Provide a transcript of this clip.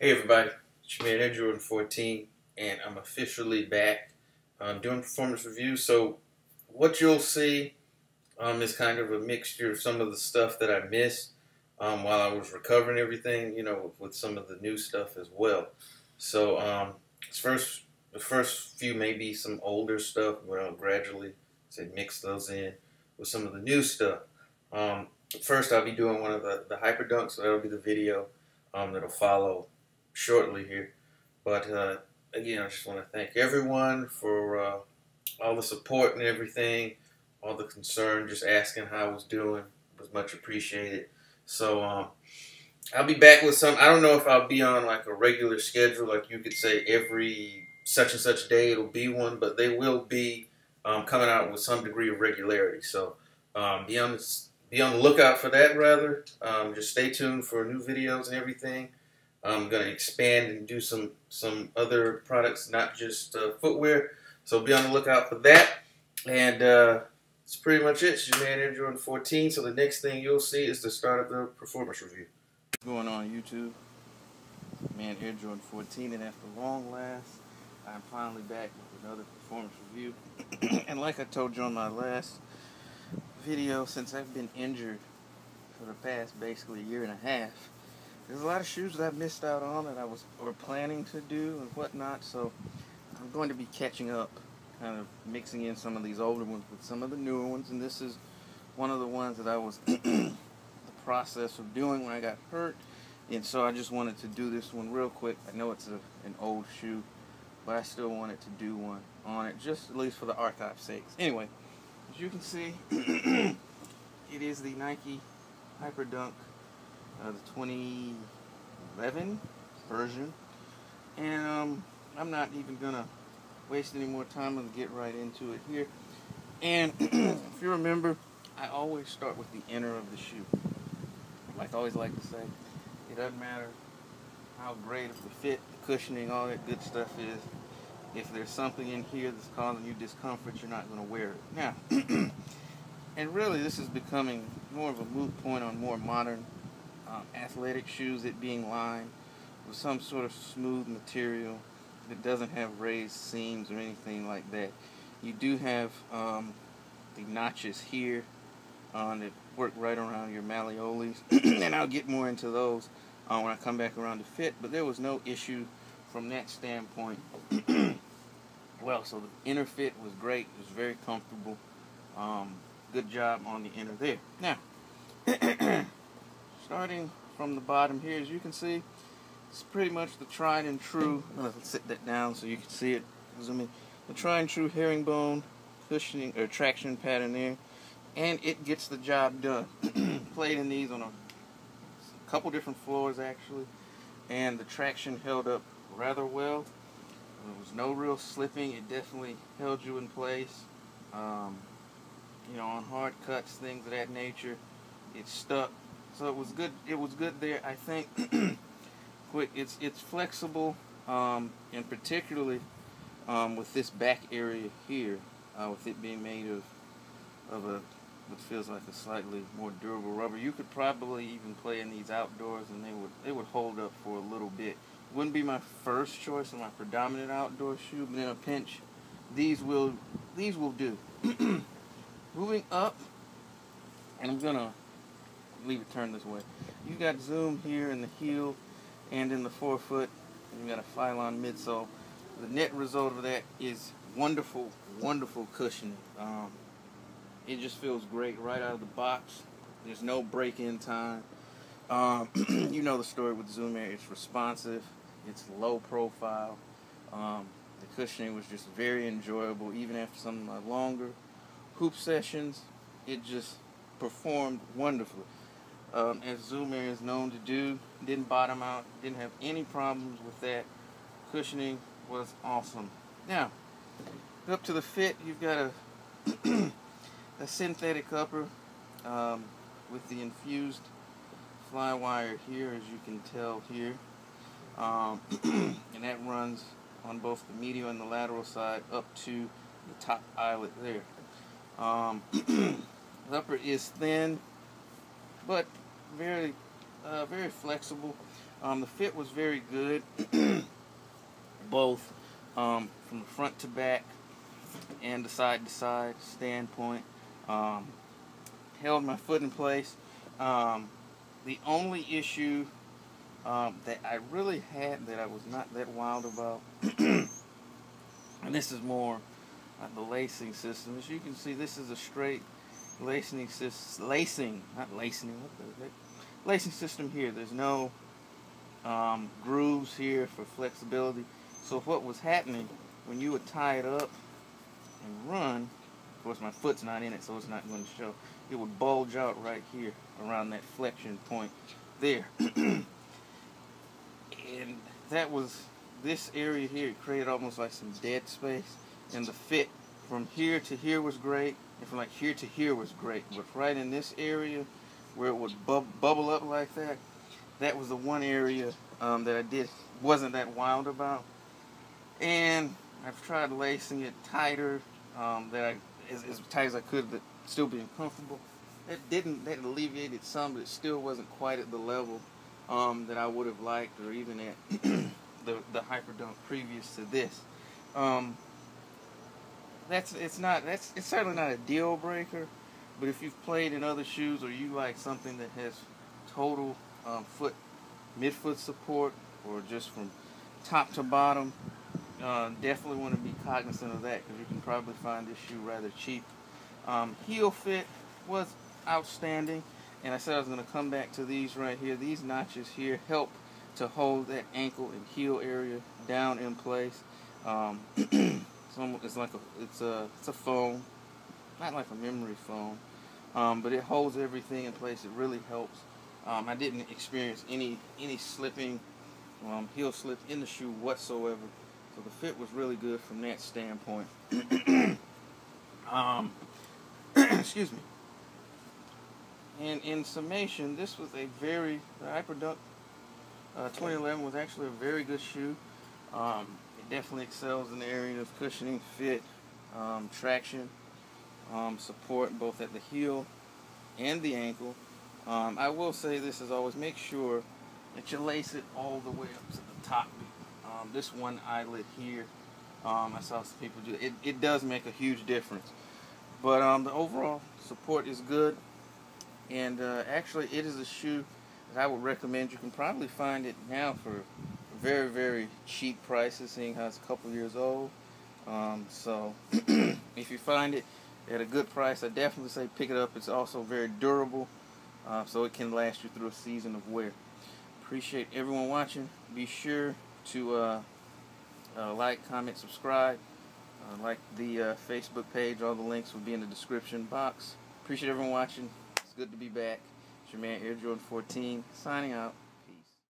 Hey everybody, it's your man Ed Jordan 14, and I'm officially back doing performance reviews. So what you'll see is kind of a mixture of some of the stuff that I missed while I was recovering everything, with some of the new stuff as well. So the first few may be some older stuff, but I'll gradually mix those in with some of the new stuff. First, I'll be doing one of the Hyperdunks, so that'll be the video that'll follow shortly here. But again, I just want to thank everyone for all the support and everything, all the concern, just asking how I was doing. It was much appreciated. So I'll be back with some. I don't know if I'll be on like a regular schedule, like you could say every such and such day it'll be one, but they will be coming out with some degree of regularity. So be on the lookout for that. Rather, just stay tuned for new videos and everything. I'm going to expand and do some other products, not just footwear. So be on the lookout for that. And that's pretty much it. It's your man Ed Jordan 14. So the next thing you'll see is the start of the performance review. What's going on YouTube? Man Ed Jordan 14, and after long last, I'm finally back with another performance review. And like I told you on my last video, since I've been injured for the past basically a year and a half, there's a lot of shoes that I missed out on that I was planning to do and whatnot, so I'm going to be catching up, kind of mixing in some of these older ones with some of the newer ones, and this is one of the ones that I was in the process of doing when I got hurt, and so I just wanted to do this one real quick. I know it's an old shoe, but I still wanted to do one on it, just at least for the archive's sake. Anyway, as you can see, it is the Nike Hyperdunk, the 2011 version, and I'm not even gonna waste any more time. I'm gonna get right into it here. And if you remember, I always start with the inner of the shoe. Like I always like to say, it doesn't matter how great of the fit, the cushioning, all that good stuff is. If there's something in here that's causing you discomfort, you're not gonna wear it. Now, and really, this is becoming more of a moot point on more modern athletic shoes, it being lined with some sort of smooth material that doesn't have raised seams or anything like that. You do have the notches here that work right around your malleoles, and I'll get more into those when I come back around to fit, but there was no issue from that standpoint. Well, so the inner fit was great. It was very comfortable. Good job on the inner there. Now, starting from the bottom here, as you can see, it's pretty much the tried and true. I'm going to sit that down so you can see it. Zoom in. The tried and true herringbone cushioning or traction pattern there, and it gets the job done. Played in these on a couple different floors actually, and the traction held up rather well. There was no real slipping. It definitely held you in place. On hard cuts, things of that nature, it stuck. So it was good. It was good there. I think. Quick. It's flexible, and particularly with this back area here, with it being made of what feels like a slightly more durable rubber. You could probably even play in these outdoors, and they would hold up for a little bit. Wouldn't be my first choice or my predominant outdoor shoe, but in a pinch, these will do. Moving up, and I'm gonna leave it turned this way. You got zoom here in the heel and in the forefoot, and you got a Phylon midsole. The net result of that is wonderful, wonderful cushioning. It just feels great right out of the box. There's no break-in time. You know the story with Zoom Air. It's responsive. It's low profile. The cushioning was just very enjoyable. Even after some of my longer hoop sessions, it just performed wonderfully. As Zoom Air is known to do, didn't bottom out, didn't have any problems with that. Cushioning was awesome. Now, up to the fit, you've got a synthetic upper with the infused fly wire here, as you can tell here, and that runs on both the medial and the lateral side up to the top eyelet there. The upper is thin, but very flexible. The fit was very good, both from the front to back and the side to side standpoint. Held my foot in place. The only issue that I really had that I was not that wild about, and this is more the lacing system. As you can see, this is a straight lacing system. Lacing system here. There's no grooves here for flexibility. So what was happening when you would tie it up and run, of course my foot's not in it, so it's not going to show. It would bulge out right here around that flexion point there. And that was, this area here, it created almost like some dead space. And the fit from here to here was great, and from like here to here was great. But right in this area where it would bubble up like that, that was the one area that I wasn't that wild about. And I've tried lacing it tighter, as tight as I could, but still being comfortable. That alleviated some, but it still wasn't quite at the level that I would have liked, or even at the Hyperdunk previous to this. It's certainly not a deal breaker, but if you've played in other shoes, or you like something that has total midfoot support, or just from top to bottom, definitely want to be cognizant of that, because you can probably find this shoe rather cheap. Heel fit was outstanding, and I said I was going to come back to these right here. These notches here help to hold that ankle and heel area down in place. It's a foam, not like a memory foam, but it holds everything in place. It really helps. I didn't experience any slipping, heel slip in the shoe whatsoever. So the fit was really good from that standpoint. Excuse me. And in summation, this was the Hyperdunk 2011 was actually a very good shoe. It definitely excels in the area of cushioning, fit, traction, support both at the heel and the ankle. I will say this as always, make sure that you lace it all the way up to the top. This one eyelet here, I saw some people do it. It does make a huge difference. But the overall support is good. And actually, it is a shoe that I would recommend. You can probably find it now for very, very cheap prices, seeing how it's a couple years old. So if you find it at a good price, I definitely say pick it up. It's also very durable, so it can last you through a season of wear. Appreciate everyone watching. Be sure to like, comment, subscribe. Like the Facebook page. All the links will be in the description box. Appreciate everyone watching. It's good to be back. It's your man Air Jordan 14 signing out.